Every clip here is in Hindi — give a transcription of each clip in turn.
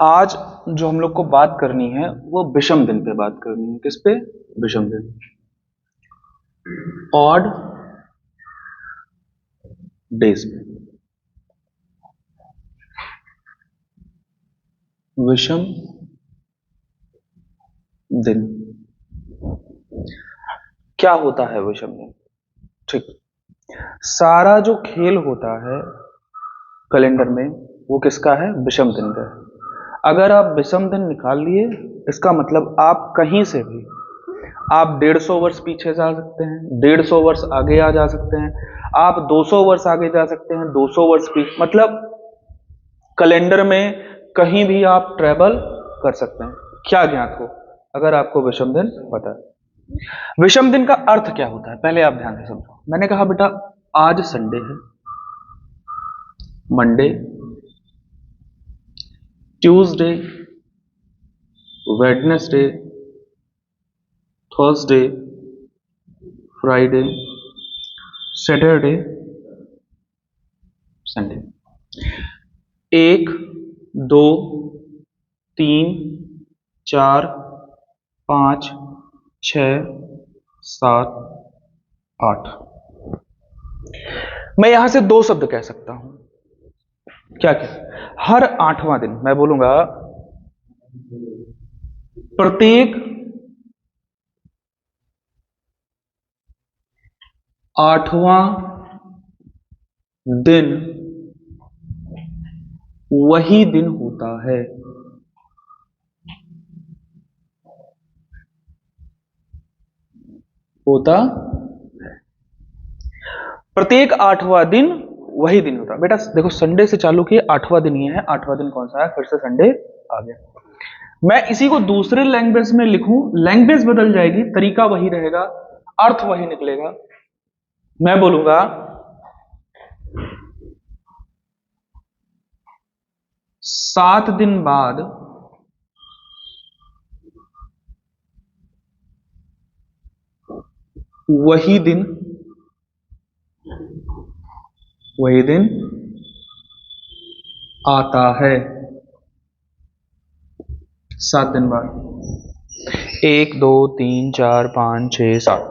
आज जो हम लोग को बात करनी है वो विषम दिन पे बात करनी है। किस पे? विषम दिन, ऑड डेज पे। विषम दिन क्या होता है? विषम दिन, ठीक, सारा जो खेल होता है कैलेंडर में वो किसका है? विषम दिन का है। अगर आप विषम दिन निकाल लिए, इसका मतलब आप कहीं से भी आप 150 वर्ष पीछे जा सकते हैं, 150 वर्ष आगे आ जा सकते हैं, आप 200 वर्ष आगे जा सकते हैं, 200 वर्ष पीछे, मतलब कैलेंडर में कहीं भी आप ट्रेवल कर सकते हैं। क्या ज्ञात हो? अगर आपको विषम दिन पता है। विषम दिन का अर्थ क्या होता है पहले आप ध्यान से समझो। मैंने कहा बेटा आज संडे है, Monday, Tuesday, Wednesday, Thursday, Friday, Saturday, Sunday. 1, 2, 3, 4, 5, 6, 7, 8। मैं यहां से दो शब्द कह सकता हूं। क्या क्या? हर 8वां दिन मैं बोलूंगा प्रत्येक 8वां दिन वही दिन होता है। होता प्रत्येक 8वां दिन वही दिन होता। बेटा देखो संडे से चालू किए, 8वां दिन ये है, 8वां दिन कौन सा है? फिर से संडे आ गया। मैं इसी को दूसरे लैंग्वेज में लिखूं, लैंग्वेज बदल जाएगी, तरीका वही रहेगा, अर्थ वही निकलेगा। मैं बोलूंगा 7 दिन बाद वही दिन आता है। 7 दिन बाद, 1, 2, 3, 4, 5, 6, 7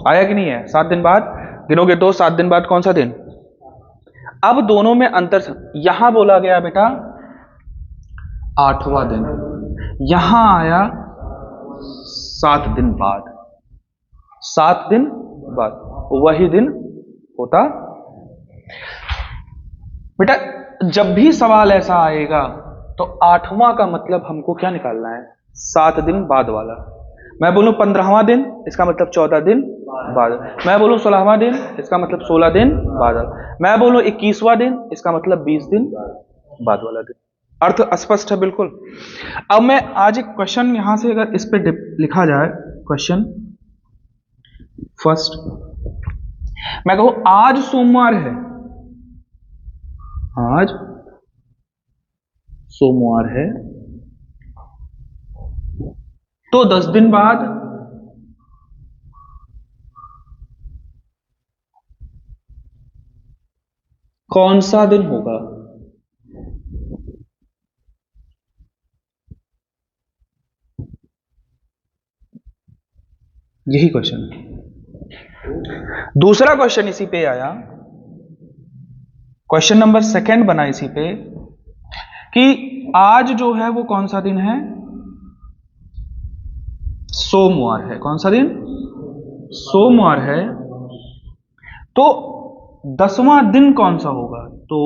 आया कि नहीं है? 7 दिन बाद गिनोगे तो 7 दिन बाद कौन सा दिन? अब दोनों में अंतर, यहां बोला गया बेटा 8वां दिन, यहां आया 7 दिन बाद। 7 दिन बाद वही दिन होता। बेटा जब भी सवाल ऐसा आएगा तो 8वां का मतलब हमको क्या निकालना है? 7 दिन बाद वाला। मैं बोलूं 15वां दिन, इसका मतलब 14 दिन बाद। मैं बोलूं 16वां दिन, इसका मतलब 16 दिन बाद। मैं बोलूं 21वां दिन, इसका मतलब 20 दिन बाद वाला दिन। अर्थ स्पष्ट है बिल्कुल। अब मैं आज एक क्वेश्चन यहां से अगर इस पे लिखा जाए, क्वेश्चन फर्स्ट, मैं कहूं आज सोमवार है, आज सोमवार है, तो 10 दिन बाद कौन सा दिन होगा? यही क्वेश्चन है। दूसरा क्वेश्चन इसी पे आया, क्वेश्चन नंबर 2 बना इसी पे कि आज जो है वो कौन सा दिन है? सोमवार है। कौन सा दिन? सोमवार है। तो 10वां दिन कौन सा होगा? तो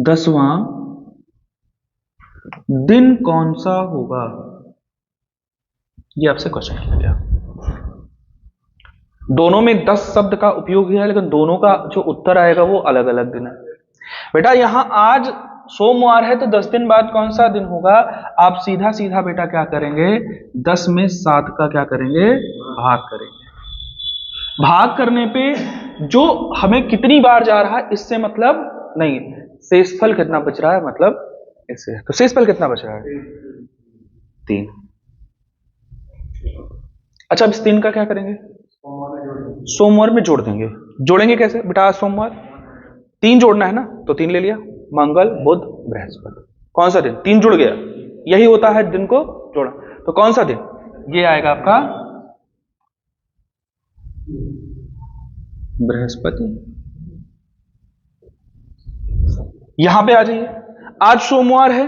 10वां दिन कौन सा होगा? ये आपसे क्वेश्चन किया गया। दोनों में 10 शब्द का उपयोग किया है, लेकिन दोनों का जो उत्तर आएगा वो अलग अलग दिन है। बेटा यहां आज सोमवार है तो 10 दिन बाद कौन सा दिन होगा? आप सीधा सीधा बेटा क्या करेंगे? 10 में 7 का क्या करेंगे? भाग करेंगे। भाग करने पे जो हमें कितनी बार जा रहा है इससे मतलब नहीं, शेषफल कितना बच रहा है मतलब इससे। तो शेषफल कितना बच रहा है? 3। अच्छा अब इस 3 का क्या करेंगे? सोमवार में जोड़ देंगे। जोड़ेंगे कैसे बेटा? आज सोमवार, 3 जोड़ना है ना, तो 3 ले लिया, मंगल बुध बृहस्पति। कौन सा दिन? 3 जुड़ गया, यही होता है दिन को जोड़ा। तो कौन सा दिन? ये आएगा आपका बृहस्पति। यहां पे आ जाइए, आज सोमवार है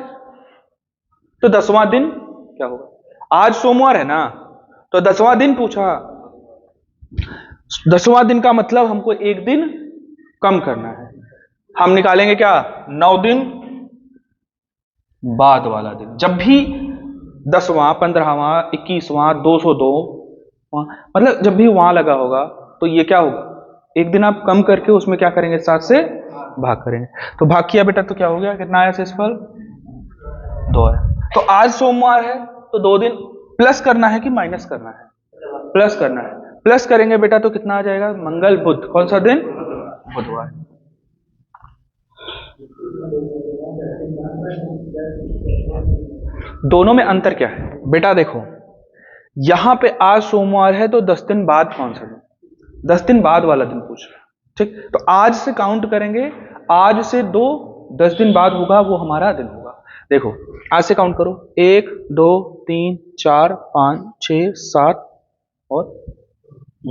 तो 10वां दिन क्या होगा? आज सोमवार है ना, तो 10वां दिन पूछा। 10वां दिन का मतलब हमको एक दिन कम करना है। हम निकालेंगे क्या? 9 दिन बाद वाला दिन। जब भी 10वां, 15वां, 21वां, 202 मतलब जब भी वहां लगा होगा तो ये क्या होगा? एक दिन आप कम करके उसमें क्या करेंगे? 7 से भाग करेंगे। तो भाग किया बेटा तो क्या हो गया? कितना आया शेषफल? 2 है। तो आज सोमवार है तो 2 दिन प्लस करना है कि माइनस करना है? प्लस करना है। प्लस करेंगे बेटा तो कितना आ जाएगा? मंगल बुध। कौन सा दिन? बुधवार। दोनों में अंतर क्या है बेटा? देखो यहां पे आज सोमवार है तो 10 दिन बाद कौन सा दिन? 10 दिन बाद वाला दिन पूछ रहा है, ठीक। तो आज से काउंट करेंगे, आज से 10 दिन बाद होगा वो हमारा दिन होगा। देखो आज से काउंट करो, 1 2 3 4 5 6 7 और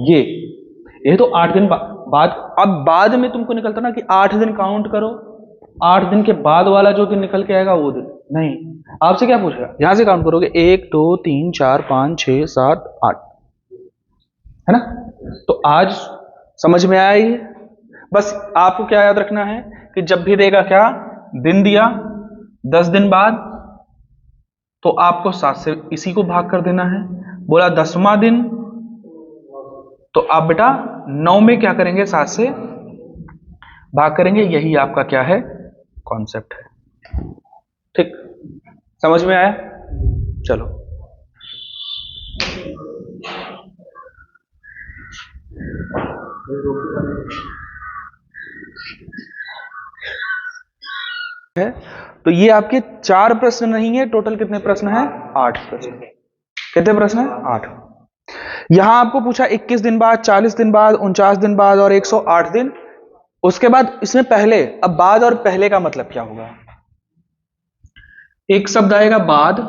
ये तो 8 दिन बाद। अब बाद में तुमको निकलता ना कि 8 दिन काउंट करो, 8 दिन के बाद वाला जो दिन निकल के आएगा वो दिन नहीं। आपसे क्या पूछ रहा है? यहां से काउंट करोगे 1 2 3 4 5 6 7 8, है ना? तो आज समझ में आया ये? बस आपको क्या याद रखना है कि जब भी देगा क्या दिन दिया 10 दिन बाद, तो आपको 7 से इसी को भाग कर देना है। बोला 10वां दिन, तो आप बेटा 9 में क्या करेंगे? 7 से भाग करेंगे। यही आपका क्या है? कॉन्सेप्ट है। ठीक, समझ में आया? चलो है। तो ये आपके 4 प्रश्न नहीं है, टोटल कितने प्रश्न हैं? 8 प्रश्न। कितने प्रश्न हैं? 8। यहां आपको पूछा 21 दिन बाद, 40 दिन बाद, 49 दिन बाद और 108 दिन। उसके बाद इसमें पहले, अब बाद और पहले का मतलब क्या होगा? एक शब्द आएगा बाद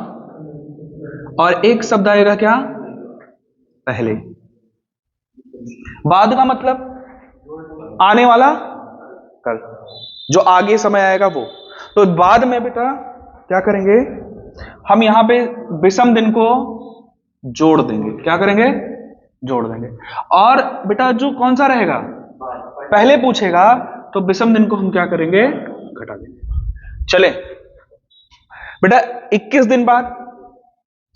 और एक शब्द आएगा क्या? पहले। बाद का मतलब आने वाला कल, जो आगे समय आएगा वो। तो बाद में बेटा क्या करेंगे? हम यहां पे विषम दिन को जोड़ देंगे। क्या करेंगे? जोड़ देंगे। और बेटा जो कौन सा रहेगा? पहले पूछेगा तो विषम दिन को हम क्या करेंगे? घटा देंगे। चले बेटा 21 दिन बाद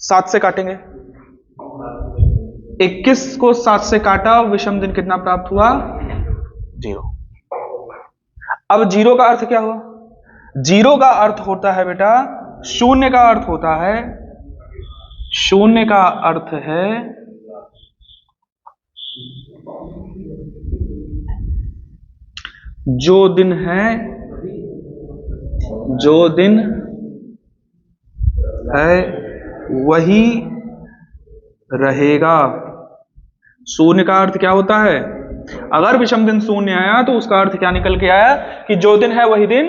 7 से काटेंगे। 21 को 7 से काटा, विषम दिन कितना प्राप्त हुआ? 0। अब 0 का अर्थ क्या हुआ? 0 का अर्थ होता है बेटा, शून्य का अर्थ होता है, शून्य का अर्थ है जो दिन है, जो दिन है वही रहेगा। शून्य का अर्थ क्या होता है? अगर विषम दिन शून्य आया तो उसका अर्थ क्या निकल के आया? कि जो दिन है वही दिन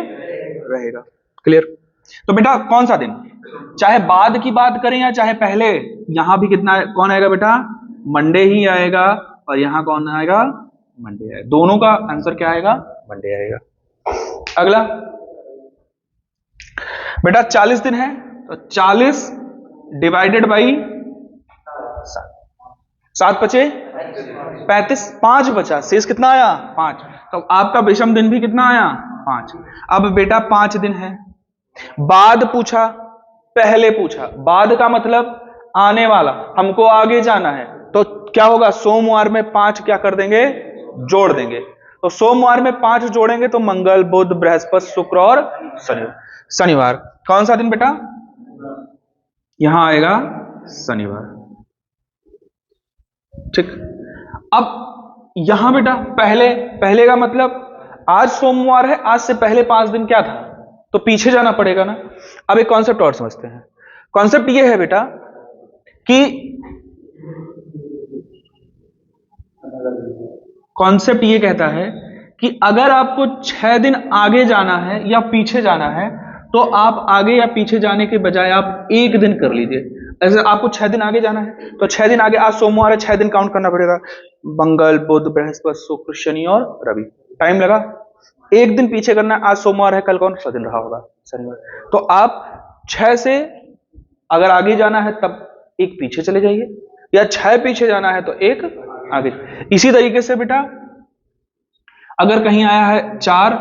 रहेगा। क्लियर? तो बेटा कौन सा दिन, चाहे बाद की बात करें या चाहे पहले, यहां भी कितना कौन आएगा बेटा? मंडे ही आएगा। और यहां कौन आएगा? मंडे आएगा। दोनों का आंसर क्या आएगा? मंडे आएगा। अगला बेटा 40 दिन है तो 40 डिवाइडेड बाई 7 बचे 35, 5 बचा, शेष कितना आया? 5। तो आपका विषम दिन भी कितना आया? 5। अब बेटा 5 दिन है, बाद पूछा, पहले पूछा। बाद का मतलब आने वाला, हमको आगे जाना है, तो क्या होगा? सोमवार में 5 क्या कर देंगे? जोड़ देंगे। तो सोमवार में 5 जोड़ेंगे तो मंगल बुध बृहस्पति शुक्र और शनिवार। कौन सा दिन बेटा? यहां आएगा शनिवार। ठीक। अब यहां बेटा पहले का मतलब आज सोमवार है, आज से पहले 5 दिन क्या था? तो पीछे जाना पड़ेगा ना। अब एक कॉन्सेप्ट और समझते हैं। कॉन्सेप्ट ये है बेटा कि कॉन्सेप्ट ये कहता है कि अगर आपको 6 दिन आगे जाना है या पीछे जाना है तो आप आगे या पीछे जाने के बजाय आप एक दिन कर लीजिए। ऐसे आपको 6 दिन आगे जाना है तो 6 दिन आगे, आज सोमवार है, 6 दिन काउंट करना पड़ेगा, मंगल बुध बृहस्पति शुक्र शनि और रवि, टाइम लगा। एक दिन पीछे करना है, आज सोमवार है, कल कौन सा दिन रहा होगा, शनिवार। तो आप 6 से अगर आगे जाना है तब एक पीछे चले जाइए, या 6 पीछे जाना है तो एक आगे। इसी तरीके से बेटा अगर कहीं आया है 4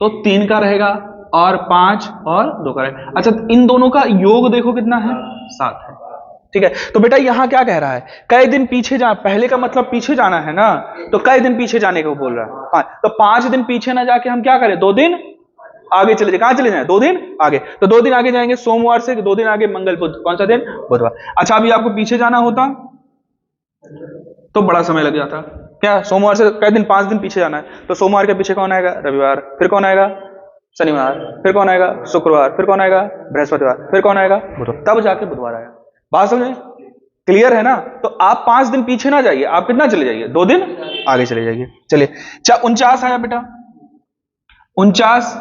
तो 3 का रहेगा, और 5 और 2 का रहेगा। अच्छा, इन दोनों का योग देखो कितना है, 7 है। ठीक है, तो बेटा यहां क्या कह रहा है, कई दिन पीछे जा, पहले का मतलब पीछे जाना है ना, तो कई दिन पीछे जाने को बोल रहा है। हाँ, तो 5 दिन पीछे ना जाके हम क्या करें, 2 दिन आगे चले जाए। कहां चले जाए, 2 दिन आगे। तो 2 दिन आगे जाएंगे, सोमवार से 2 दिन आगे मंगल बुध, कौन सा दिन, बुधवार। अच्छा, अभी आपको पीछे जाना होता तो बड़ा समय लग जाता। क्या सोमवार से कई दिन, 5 दिन पीछे जाना है, तो सोमवार के पीछे कौन आएगा, रविवार, फिर कौन आएगा, शनिवार, फिर कौन आएगा, शुक्रवार, फिर कौन आएगा, बृहस्पतिवार, फिर कौन आएगा, बुधवार, तब जाके बुधवार आएगा। बात समझे, क्लियर है ना। तो आप 5 दिन पीछे ना जाइए, आप कितना चले जाइए, 2 दिन आगे चले जाइए। चलिए, 49 आया बेटा, 49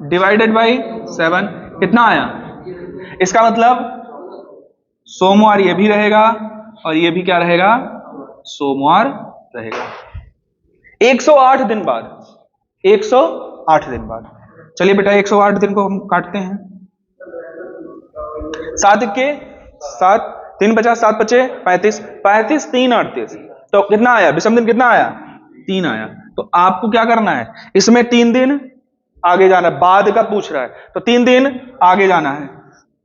डिवाइडेड बाई 7 कितना आया, इसका मतलब सोमवार ये भी रहेगा और ये भी क्या रहेगा, सोमवार रहेगा। 108 दिन बाद, 108 दिन बाद। चलिए बेटा 108 दिन को हम काटते हैं, 7 के 7, 3 50, 7 बचे 35, 35 3 38, तो कितना आया, विषम दिन कितना आया, 3 आया। तो आपको क्या करना है, इसमें 3 दिन आगे जाना है, बाद का पूछ रहा है, तो 3 दिन आगे जाना है,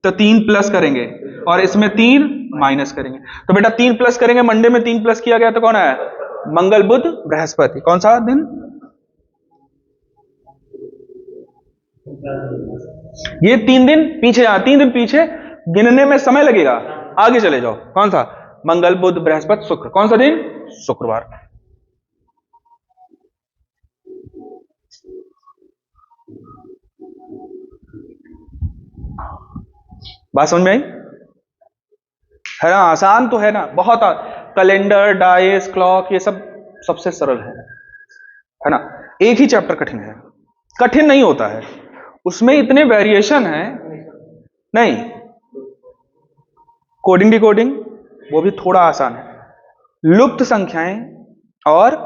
तो 3 प्लस करेंगे और इसमें 3 माइनस करेंगे। तो बेटा 3 प्लस करेंगे, मंडे में 3 प्लस किया गया तो कौन आया, मंगल बुध बृहस्पति, कौन सा दिन, ये 3 दिन पीछे, 3 दिन पीछे गिनने में समय लगेगा, आगे चले जाओ, कौन सा, मंगल बुध बृहस्पति शुक्र, कौन सा दिन, शुक्रवार। बात समझ में आई है ना, आसान तो है ना, बहुत कैलेंडर, डाइस, क्लॉक, ये सब सबसे सरल है ना। एक ही चैप्टर कठिन है, कठिन नहीं होता है, उसमें इतने वेरिएशन है नहीं। कोडिंग डिकोडिंग वो भी थोड़ा आसान है, लुप्त संख्याएं और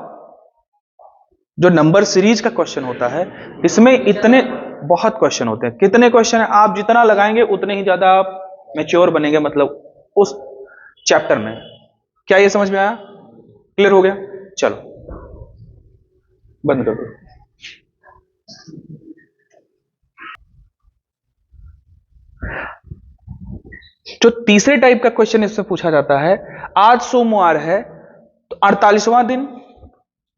जो नंबर सीरीज का क्वेश्चन होता है, इसमें इतने बहुत क्वेश्चन होते हैं। कितने क्वेश्चन है, आप जितना लगाएंगे उतने ही ज्यादा आप मैच्योर बनेंगे, मतलब उस चैप्टर में। क्या ये समझ में आया, क्लियर हो गया, चलो बंद कर दो। जो तीसरे टाइप का क्वेश्चन इसमें पूछा जाता है, आज सोमवार है तो 48वां दिन,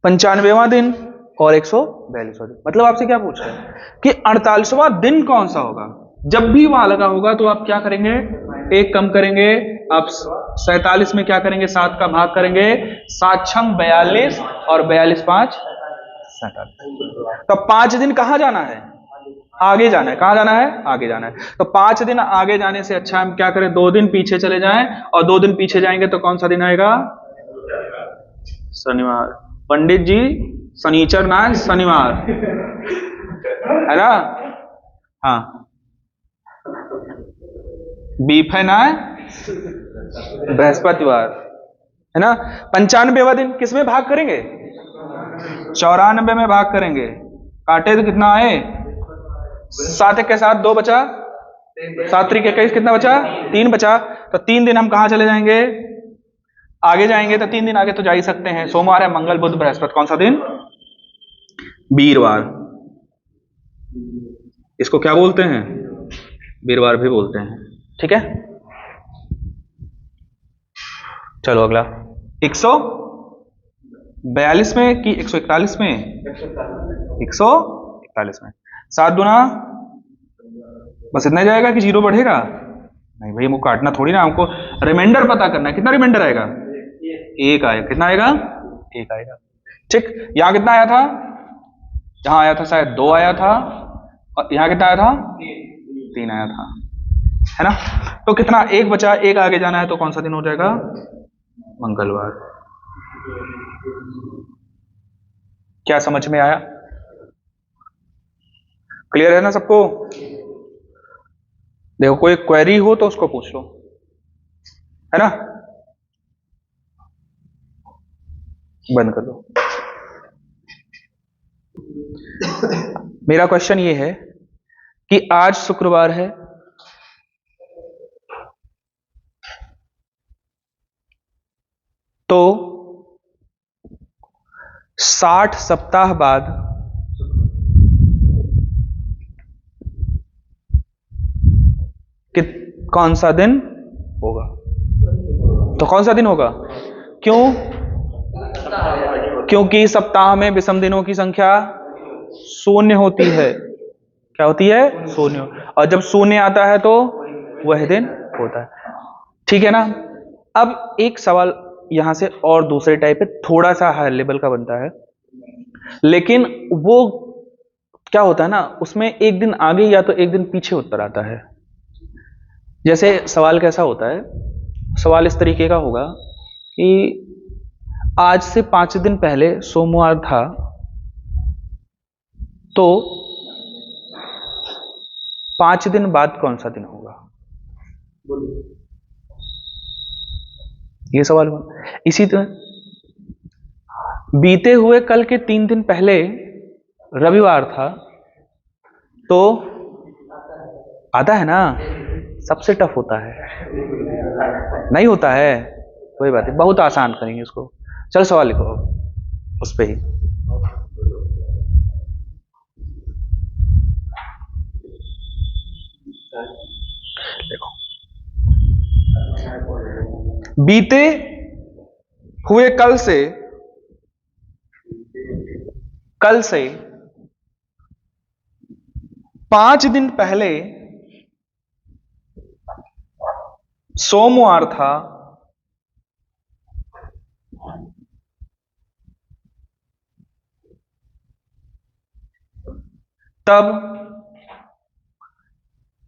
95वां दिन और 142वां दिन। मतलब आपसे क्या पूछ रहे हैं कि 48वां दिन कौन सा होगा। जब भी वहां लगा होगा तो आप क्या करेंगे, एक कम करेंगे, आप 47 में क्या करेंगे, 7 का भाग करेंगे, 7 छंग 42 और 42 5 47। तो 5 दिन कहां जाना है, आगे जाना है। कहां जाना है, आगे जाना है। तो 5 दिन आगे जाने से अच्छा हम क्या करें, 2 दिन पीछे चले जाएं, और 2 दिन पीछे जाएंगे तो कौन सा दिन आएगा, शनिवार। पंडित जी शनिचर ना है, शनिवार है ना। हाँ, बीफ है ना, बृहस्पतिवार है ना। 95वां दिन किस में भाग करेंगे, 94 में भाग करेंगे। काटे तो कितना आए, 7 के साथ 2 बचा, 7 3 21 कितना बचा, 3 बचा। तो 3 दिन हम कहां चले जाएंगे, आगे जाएंगे। तो 3 दिन आगे तो जा ही सकते हैं, सोमवार है, मंगल बुध बृहस्पति, कौन सा दिन, वीरवार। इसको क्या बोलते हैं, वीरवार भी बोलते हैं। ठीक है, चलो अगला 142 में कि 141 में, 141 में। 7 गुना बस इतना जाएगा कि 0 बढ़ेगा, नहीं भाई, हमको काटना थोड़ी ना, हमको रिमाइंडर पता करना है। कितना रिमाइंडर आएगा, 1 आएगा। कितना आएगा, 1 आएगा। ठीक, यहां कितना आया था, यहां आया था शायद 2 आया था, और यहां कितना आया था, 3 आया था, है ना। तो कितना, 1 बचा, 1 आगे जाना है, तो कौन सा दिन हो जाएगा, मंगलवार। क्या समझ में आया? क्लियर है ना सबको? देखो कोई क्वेरी हो तो उसको पूछ लो, है ना? बंद कर दो। मेरा क्वेश्चन ये है कि आज शुक्रवार है, तो 60 सप्ताह बाद कि कौन सा दिन होगा? तो कौन सा दिन होगा? क्यों? क्योंकि सप्ताह में विषम दिनों की संख्या शून्य होती है। क्या होती है? शून्य। और जब शून्य आता है तो वह दिन होता है। ठीक है ना? अब एक सवाल यहां से और दूसरे टाइप पे थोड़ा सा हाई लेवल का बनता है, लेकिन वो क्या होता है ना, उसमें एक दिन आगे या तो एक दिन पीछे उत्तर आता है। जैसे सवाल कैसा होता है? सवाल इस तरीके का होगा कि आज से 5 दिन पहले सोमवार था, तो 5 दिन बाद कौन सा दिन होगा? ये सवाल हुआ। इसी तरह बीते हुए कल के 3 दिन पहले रविवार था, तो आता है ना? सबसे टफ होता है, नहीं होता है? कोई बात नहीं, बहुत आसान करेंगे इसको। चल सवाल लिखो उस पे ही। देखो, बीते हुए कल से 5 दिन पहले सोमवार था, तब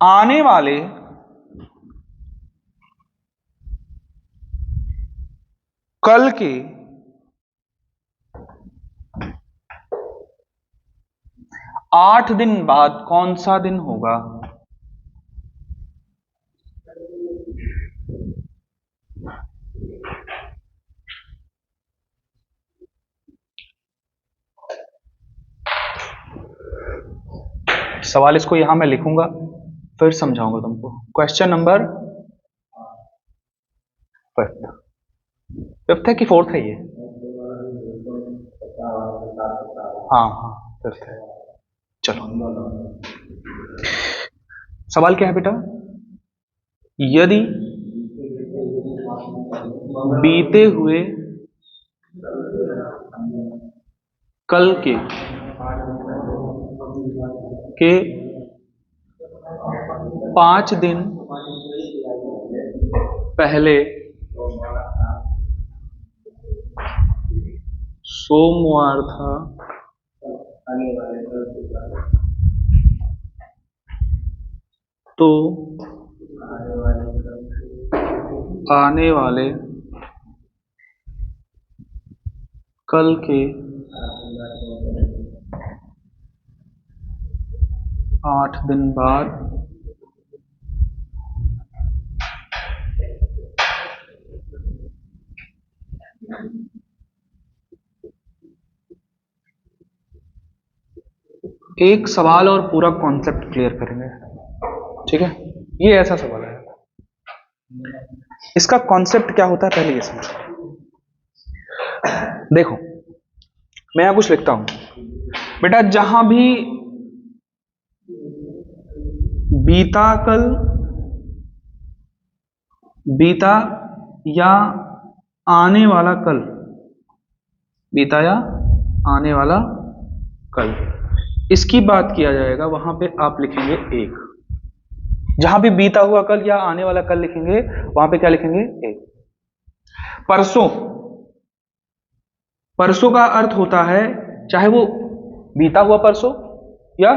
आने वाले कल के 8 दिन बाद कौन सा दिन होगा? सवाल इसको यहां मैं लिखूंगा, फिर समझाऊंगा तुमको। क्वेश्चन नंबर 5th है कि 4th है ये? हाँ हाँ 5th है। चलो, सवाल क्या है बेटा? यदि बीते हुए कल के 5 दिन पहले सोमवार था, तो आने वाले कल के 8 दिन बाद एक सवाल और पूरा कॉन्सेप्ट क्लियर करेंगे। ठीक है, ये ऐसा सवाल है, इसका कॉन्सेप्ट क्या होता है पहले ये समझो। देखो, मैं यहां कुछ लिखता हूं बेटा, जहां भी बीता कल, बीता या आने वाला कल, बीता या आने वाला कल, इसकी बात किया जाएगा, वहां पे आप लिखेंगे 1। जहां भी बीता हुआ कल या आने वाला कल लिखेंगे, वहां पे क्या लिखेंगे? 1। परसों, परसों का अर्थ होता है चाहे वो बीता हुआ परसों या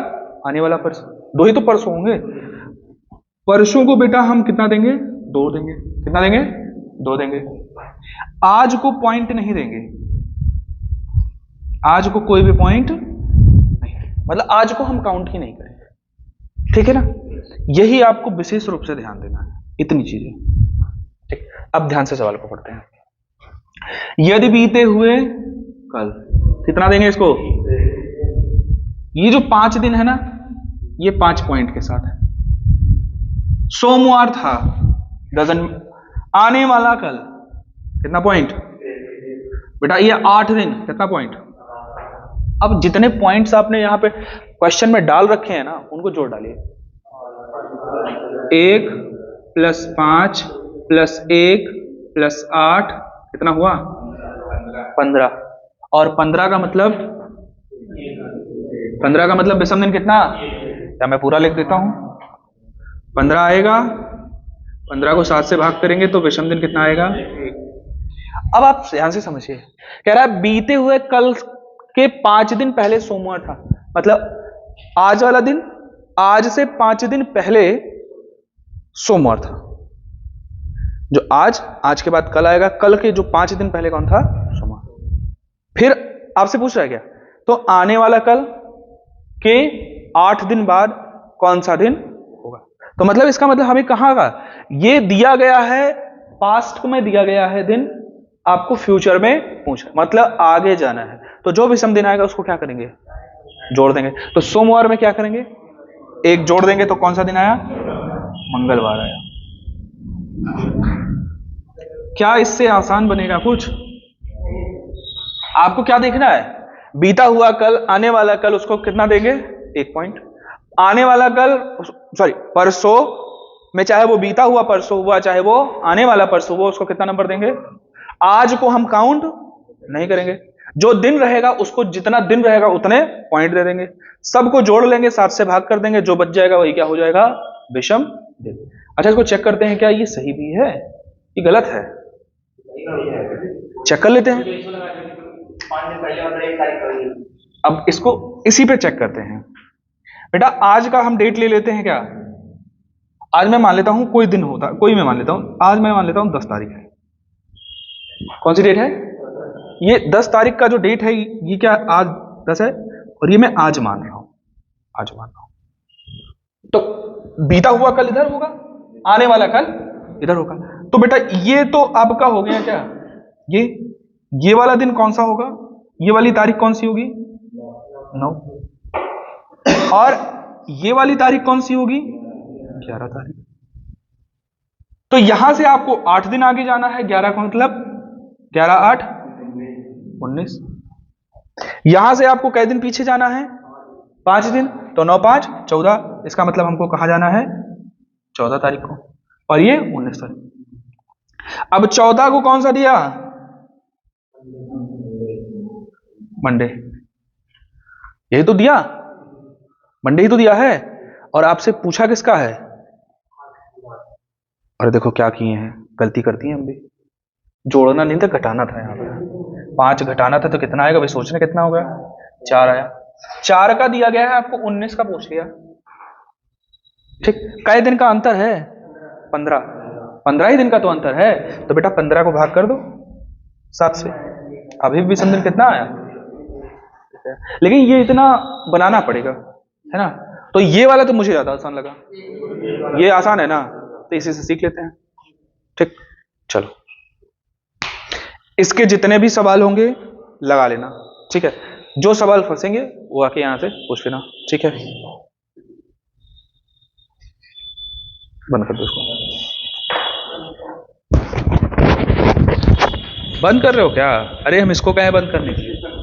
आने वाला परसों, दो ही तो परसों होंगे। परसों को बेटा हम कितना देंगे? 2 देंगे। कितना देंगे? 2 देंगे। आज को पॉइंट नहीं देंगे, आज को कोई भी पॉइंट नहीं, मतलब आज को हम काउंट ही नहीं करेंगे, ठीक है ना। यही आपको विशेष रूप से ध्यान देना है, इतनी चीजें, ठीक। अब ध्यान से सवाल को पढ़ते हैं। यदि बीते हुए कल, कितना देंगे इसको, ये जो 5 दिन है ना, ये 5 पॉइंट के साथ है। सोमवार था, डजन, आने वाला कल कितना पॉइंट बेटा, ये 8 दिन कितना पॉइंट। अब जितने पॉइंट्स आपने यहां पे क्वेश्चन में डाल रखे हैं ना, उनको जोड़ डालिए। 1 + 5 + 1 + 8 कितना हुआ, 15। और 15 का मतलब विषम दिन कितना, क्या मैं पूरा लिख देता हूं, 15 आएगा। 15 को 7 से भाग करेंगे तो विषम दिन कितना आएगा, 1। अब आप ध्यान से समझिए, कह रहा है बीते हुए कल के 5 दिन पहले सोमवार था, मतलब आज वाला दिन, आज से 5 दिन पहले सोमवार था। जो आज के बाद कल आएगा, कल के जो 5 दिन पहले कौन था, सोमवार। फिर आपसे पूछ रहा है क्या, तो आने वाला कल के 8 दिन बाद कौन सा दिन होगा। तो मतलब इसका मतलब हमें कहां का, ये दिया गया है, पास्ट में दिया गया है दिन, आपको फ्यूचर में पूछा, मतलब आगे जाना है। तो जो विषम दिन आएगा उसको क्या करेंगे, जोड़ देंगे। तो सोमवार में क्या करेंगे, 1 जोड़ देंगे तो कौन सा दिन आया, मंगलवार आया। क्या इससे आसान बनेगा कुछ। आपको क्या देखना है, बीता हुआ कल, आने वाला कल, उसको कितना देंगे, 1 पॉइंट। आने वाला कल, सॉरी परसों में, चाहे वो बीता हुआ परसों हुआ, चाहे वो आने वाला परसों हुआ, उसको कितना नंबर देंगे। आज को हम काउंट नहीं करेंगे, जो दिन रहेगा उसको, जितना दिन रहेगा उतने पॉइंट दे देंगे, सबको जोड़ लेंगे, 7 से भाग कर देंगे, जो बच जाएगा वही क्या हो जाएगा, विषम दिन। अच्छा, इसको चेक करते हैं, क्या ये सही भी है, ये गलत है, चेक कर लेते हैं। अब इसको इसी पे चेक करते हैं बेटा। आज का हम डेट ले लेते हैं क्या, आज मैं मान लेता हूं कोई दिन होता, कोई मैं मान लेता हूं, आज मैं मान लेता हूं 10 तारीख है। कौन सी डेट है, ये 10 तारीख का जो डेट है, ये क्या आज 10 है, और ये मैं आज मान रहा हूं, आज मान रहा हूं। तो बीता हुआ कल इधर होगा, आने वाला कल इधर होगा। तो बेटा ये तो आपका हो गया क्या, ये वाला दिन कौन सा होगा, ये वाली तारीख कौन सी होगी, 9। और ये वाली तारीख कौन सी होगी, 11 तारीख। तो यहां से आपको 8 दिन आगे जाना है, 11 का मतलब 11 8 19। यहां से आपको कै दिन पीछे जाना है, 5 दिन, तो 9 5 14। इसका मतलब हमको कहां जाना है, 14 तारीख को, और ये 19 तारीख। अब 14 को कौन सा दिया, मंडे, यही तो दिया, मंडे ही तो दिया है। और आपसे पूछा किसका है, अरे देखो क्या किए हैं, गलती करती हैं हम भी, जोड़ना नहीं था, घटाना था। यहाँ पे 5 घटाना था तो कितना आएगा भाई, सोचने कितना हो गया, 4 आया। 4 का दिया गया है आपको, 19 का पूछ लिया, ठीक। कई दिन का अंतर है, 15 ही दिन का तो अंतर है। तो बेटा 15 को भाग कर दो 7 से, अभी भी विषम दिन कितना आया। लेकिन ये इतना बनाना पड़ेगा, है ना। तो ये वाला तो मुझे ज्यादा आसान लगा, ये आसान है ना, तो इसी से सीख लेते हैं, ठीक। चलो, इसके जितने भी सवाल होंगे लगा लेना, ठीक है। जो सवाल फंसेंगे वो आके यहां से पूछ लेना, ठीक है। बंद कर दो इसको, बंद कर रहे हो क्या, अरे हम इसको कहें बंद करने के लिए।